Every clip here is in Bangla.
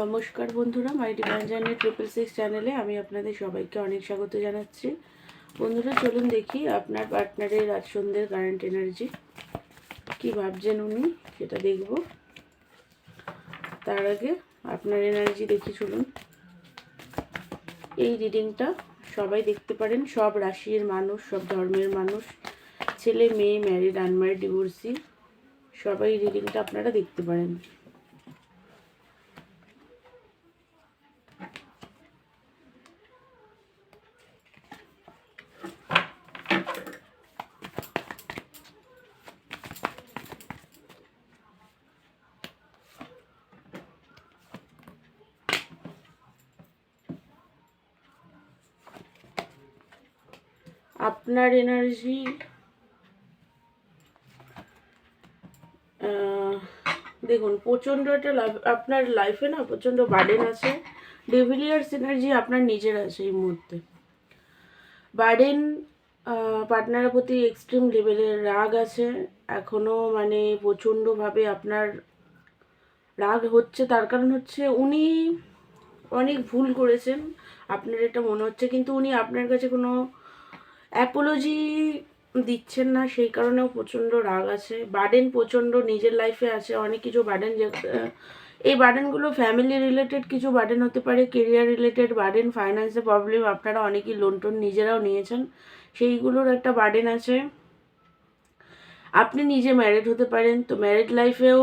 নমস্কার বন্ধুরা, মাই ডিভাইন জার্নি 666 চ্যানেলে আমি আপনাদের সবাইকে অনেক স্বাগত জানাচ্ছি। বন্ধুরা, চলুন দেখি আপনার পার্টনারের আজ সন্ধ্যের কারেন্ট এনার্জি কী ভাবছেন উনি, সেটা দেখব। তার আগে আপনার এনার্জি দেখি চলুন। এই রিডিংটা সবাই দেখতে পারেন, সব রাশির মানুষ, সব ধর্মের মানুষ, ছেলে মেয়ে, ম্যারিড, আনম্যারিড, ডিভোর্সি, সবাই রিডিংটা আপনারা দেখতে পারেন। আপনার এনার্জি দেখুন, প্রচণ্ড একটা আপনার লাইফে না প্রচণ্ড বার্ডেন আছে। ডেভিলিয়ার্স এনার্জি আপনার নিজের আছে এই মুহূর্তে। বার্ডেন, পার্টনারের প্রতি এক্সট্রিম লেভেলের রাগ আছে এখনও, মানে প্রচণ্ডভাবে আপনার রাগ হচ্ছে। তার কারণ হচ্ছে উনি অনেক ভুল করেছেন, আপনার এটা মনে হচ্ছে, কিন্তু উনি আপনার কাছে কোনো অ্যাপোলজি দিচ্ছেন না, সেই কারণেও প্রচণ্ড রাগ আছে। বার্ডেন প্রচণ্ড নিজের লাইফে আছে, অনেক কিছু বার্ডেন, যে এই বার্ডেনগুলো ফ্যামিলি রিলেটেড কিছু বার্ডেন হতে পারে, কেরিয়ার রিলেটেড বার্ডেন, ফাইন্যান্সে প্রবলেম, আপনারা অনেকেই লোন টোন নিজেরাও নিয়েছেন, সেইগুলোর একটা বার্ডেন আছে। আপনি নিজে ম্যারিড হতে পারেন, তো ম্যারিড লাইফেও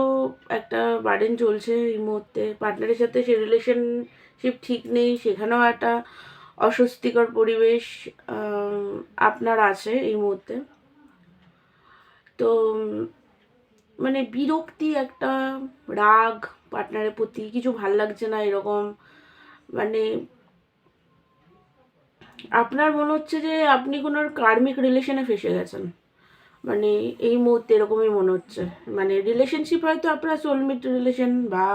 একটা বার্ডেন চলছে এই মুহূর্তে। পার্টনারের সাথে সে রিলেশনশিপ ঠিক নেই, সেখানেও একটা অস্বস্তিকর পরিবেশ আপনার আছে এই মুহূর্তে। তো মানে বিরক্তি, একটা রাগ পার্টনারের প্রতি, কিছু ভাল লাগছে না এরকম, মানে আপনার মনে হচ্ছে যে আপনি কোনো কার্মিক রিলেশনে ফেসে গেছেন, মানে এই মুহূর্তে এরকমই মনে হচ্ছে। মানে রিলেশনশিপ হয়তো আপনার সোলমেট রিলেশন বা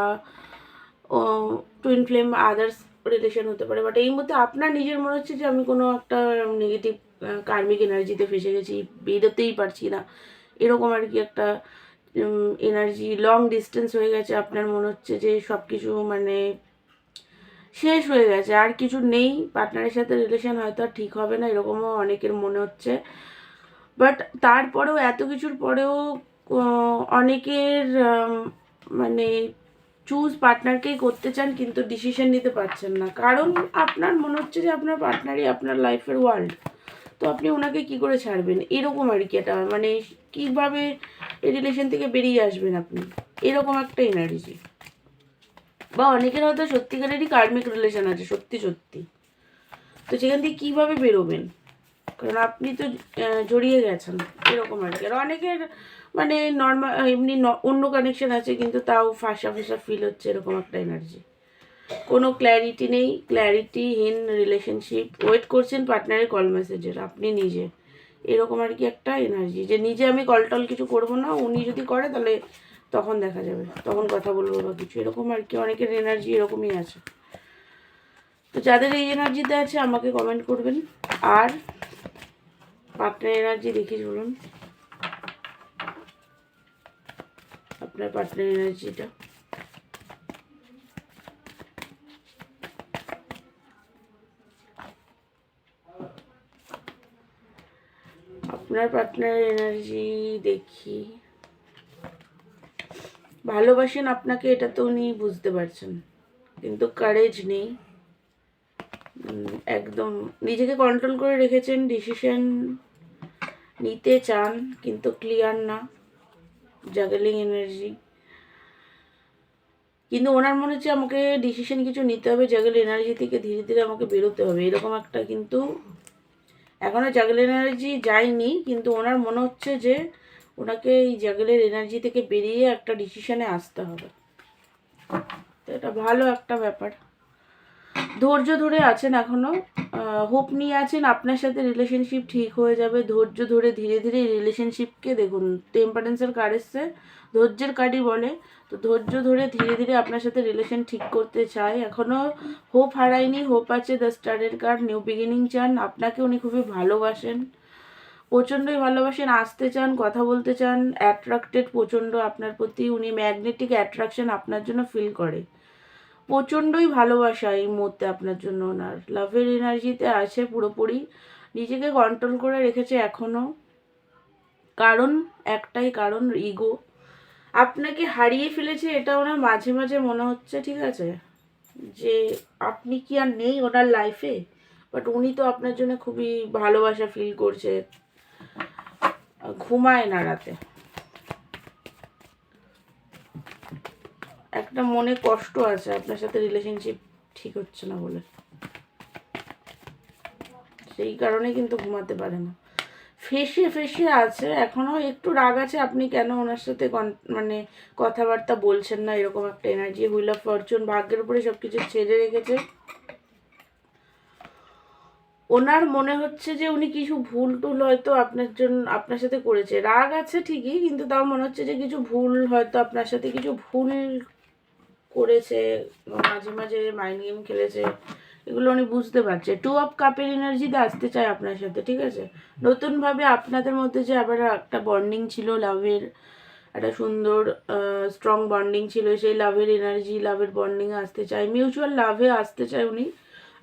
টুইন ফ্লেম আদার্স রিলেশন হতে পারে, বাট এই মুহূর্তে আপনার নিজের মনে হচ্ছে যে আমি কোনো একটা নেগেটিভ কার্মিক এনার্জিতে ফেসে গেছি, বেরোতেই পারছি না, এরকম আর কি একটা এনার্জি। লং ডিস্টেন্স হয়ে গেছে, আপনার মনে হচ্ছে যে সব কিছু মানে শেষ হয়ে গেছে, আর কিছু নেই, পার্টনারের সাথে রিলেশন হয়তো আর ঠিক হবে না, এরকমও অনেকের মনে হচ্ছে। বাট তারপরেও, এত কিছুর পরেও অনেকের মানে চুজ পার্টনারকেই করতে চান, কিন্তু ডিসিশন নিতে পারছেন না, কারণ আপনার মনে হচ্ছে যে আপনার পার্টনারই আপনার লাইফের ওয়ার্ল্ড, তো আপনি ওনাকে কি করে ছাড়বেন, এরকম আর কি। এটা মানে কীভাবে এই রিলেশন থেকে বেরিয়ে আসবেন আপনি, এরকম একটা এনার্জি। বা অনেকের হয়তো সত্যিকারেরই কার্মিক রিলেশন আছে, সত্যি সত্যি, তো সেখান থেকে কীভাবে বেরোবেন, কারণ আপনি তো জড়িয়ে গেছেন, এরকম আর কি। আর অনেকের মানে নর্মাল এমনি অন্য কানেকশন আছে, কিন্তু তাও ফাঁসা ফাঁসা ফিল হচ্ছে, এরকম একটা এনার্জি। কোনো ক্ল্যারিটি নেই, ক্ল্যারিটিহীন রিলেশনশিপ, ওয়েট করছেন পার্টনারের কল মেসেজের, আপনি নিজে, এরকম আর কি একটা এনার্জি, যে নিজে আমি কল টল কিছু করবো না, উনি যদি করে তাহলে তখন দেখা যাবে, তখন কথা বলবো বা কিছু, এরকম আর কি। অনেকের এনার্জি এরকমই আছে। তো যাদের এই এনার্জিতে আছে আমাকে কমেন্ট করবেন। আর পার্টনার এনার্জি দেখি চলুন, আপনার পার্টনার এনার্জিটা। আপনার পার্টনার এনার্জি দেখি, ভালোবাসেন আপনাকে, এটা তো উনি বুঝতে পারছেন, কিন্তু কারেজ নেই, একদম নিজেকে কন্ট্রোল করে রেখেছেন, ডিসিশন নিতে চান কিন্তু ক্লিয়ার না, জাগলিং এনার্জি। কিন্তু ওনার মনে হচ্ছে আমাকে ডিসিশন কিছু নিতে হবে, জাগল এনার্জি থেকে ধীরে ধীরে আমাকে বেরোতে হবে, এরকম একটা। কিন্তু এখনও জাগল এনার্জি যায়নি, কিন্তু ওনার মনে হচ্ছে যে ওনাকে এই জাগলের এনার্জি থেকে বেরিয়ে একটা ডিসিশনে আসতে হবে, তো এটা ভালো একটা ব্যাপার। ধৈর্য ধরে আছেন এখনও, হোপ নিয়ে আছেন, আপনার সাথে রিলেশনশিপ ঠিক হয়ে যাবে, ধৈর্য ধরে ধীরে ধীরে রিলেশনশিপকে, দেখুন টেম্পারেন্সের কার্ড এসছে, ধৈর্যের কার্ডই বলে, তো ধৈর্য ধরে ধীরে ধীরে আপনার সাথে রিলেশন ঠিক করতে চায়, এখনও হোপ হারায়নি, হোপ আছে, দ্য স্টারের কার্ড, নিউ বিগিনিং চান, আপনাকে উনি খুবই ভালোবাসেন, প্রচণ্ডই ভালোবাসেন, আসতে চান, কথা বলতে চান, অ্যাট্রাক্টেড প্রচণ্ড আপনার প্রতি, উনি ম্যাগনেটিক অ্যাট্রাকশন আপনার জন্য ফিল করে, প্রচণ্ডই ভালোবাসা এই মুহূর্তে আপনার জন্য ওনার, লাভের এনার্জিতে আছে পুরোপুরি, নিজেকে কন্ট্রোল করে রেখেছে এখনো। কারণ একটাই কারণ, ইগো। আপনাকে হারিয়ে ফেলেছে এটা ওনার মাঝে মাঝে মনে হচ্ছে, ঠিক আছে, যে আপনি কি আর নেই ওনার লাইফে। বাট উনি তো আপনার জন্য খুবই ভালোবাসা ফিল করছে, ঘুমায় না রাতে, একটা মনে কষ্ট আছে আপনার সাথে রিলেশনশিপ ঠিক হচ্ছে না বলে, সেই কারণে কিন্তু ঘুমাতে পারে না, ফেসে ফেসে আছে এখনো, একটু রাগ আছে আপনি কেন ওনার সাথে মানে কথাবার্তা বলছেন না, এরকম একটা এনার্জি। হুইল অফ ফরচুন, ভাগ্যের উপরে সবকিছু ছেড়ে রেখেছে। ওনার মনে হচ্ছে যে উনি কিছু ভুল টুল হয়তো আপনার জন্য আপনার সাথে করেছে, রাগ আছে ঠিকই, কিন্তু তাও মনে হচ্ছে যে কিছু ভুল হয়তো আপনার সাথে কিছু ভুল করেছে, মাঝে মাঝে মাইন্ড গেম খেলেছে, এগুলো উনি বুঝতে পারছে। 2 অফ কাপের এনার্জিতে আসতে চায় আপনার সাথে, ঠিক আছে, নতুনভাবে আপনাদের মধ্যে যে আবার একটা বন্ডিং ছিল, লাভের একটা সুন্দর স্ট্রং বন্ডিং ছিল, সেই লাভের এনার্জি, লাভের বন্ডিংয়ে আসতে চায়, মিউচুয়াল লাভে আসতে চায় উনি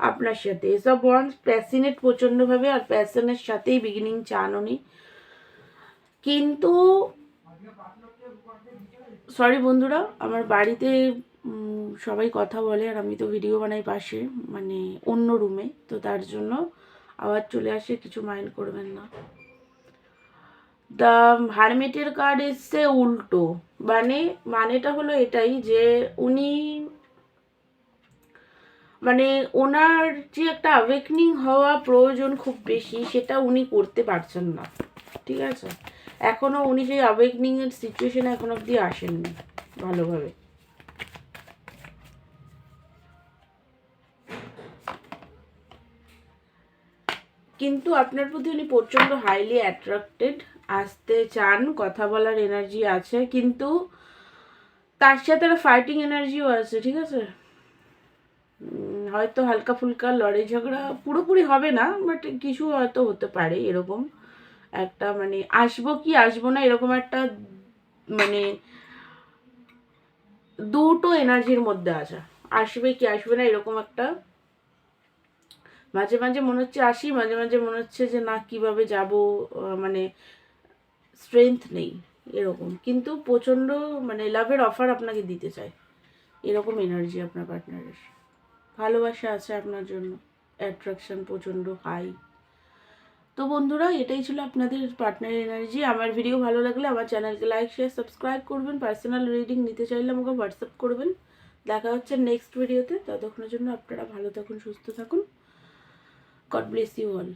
আপনার সাথে। এসব বন্ড প্যাশনেট প্রচণ্ডভাবে, আর প্যাশনের সাথেই বিগিনিং চান উনি। কিন্তু সরি বন্ধুরা, আমার বাড়িতে সবাই কথা বলে, আর আমি তো ভিডিও বানাই পাশে, মানে অন্য রুমে, তো তার জন্য আওয়াজ চলে আসে, কিছু মাইন্ড করবেন না। দ্য হারমিটের কার্ড এসছে উল্টো, মানেটা হলো এটাই যে উনি মানে ওনার যে একটা অ্যাওয়েকনিং হওয়া প্রয়োজন খুব বেশি, সেটা উনি করতে পারছেন না, ঠিক আছে, এখনো উনি সেই অ্যাওয়েকনিং এর সিচুয়েশনে এখন অব্দি আসেননি ভালোভাবে। কিন্তু আপনার প্রতি উনি প্রচণ্ড হাইলি অ্যাট্রাক্টেড, আসতে চান, কথা বলার এনার্জি আছে, কিন্তু তার সাথে একটা ফাইটিং এনার্জিও আছে, ঠিক আছে, হয়তো হালকা ফুলকা লড়াই ঝগড়া পুরোপুরি হবে না, বাট কিছু হয়তো হতে পারে, এরকম একটা মানে আসবো কি আসবো না এরকম একটা মানে দুটো এনার্জির মধ্যে আসা, আসবে কি আসবে না এরকম একটা, মাঝে মাঝে মনে হচ্ছে আসি, মাঝে মাঝে মনে হচ্ছে যে না কিভাবে যাব, মানে স্ট্রেংথ নেই এরকম, কিন্তু প্রচণ্ড মানে লাভের অফার আপনাকে দিতে চায়, এরকম এনার্জি আপনার পার্টনারের, ভালোবাসা আছে আপনার জন্য, অ্যাট্রাকশন প্রচণ্ড হাই। তো বন্ধুরা, এটাই ছিল আপনাদের পার্টনার এনার্জি। আমার ভিডিও ভালো লাগলে আমার চ্যানেলকে লাইক শেয়ার সাবস্ক্রাইব করবেন, পার্সোনাল রিডিং নিতে চাইলে আমাকে হোয়াটসঅ্যাপ করবেন। দেখা হচ্ছে নেক্সট ভিডিওতে, ততক্ষণের জন্য আপনারা ভালো থাকুন, সুস্থ থাকুন, গড ব্লেস ইউ অল।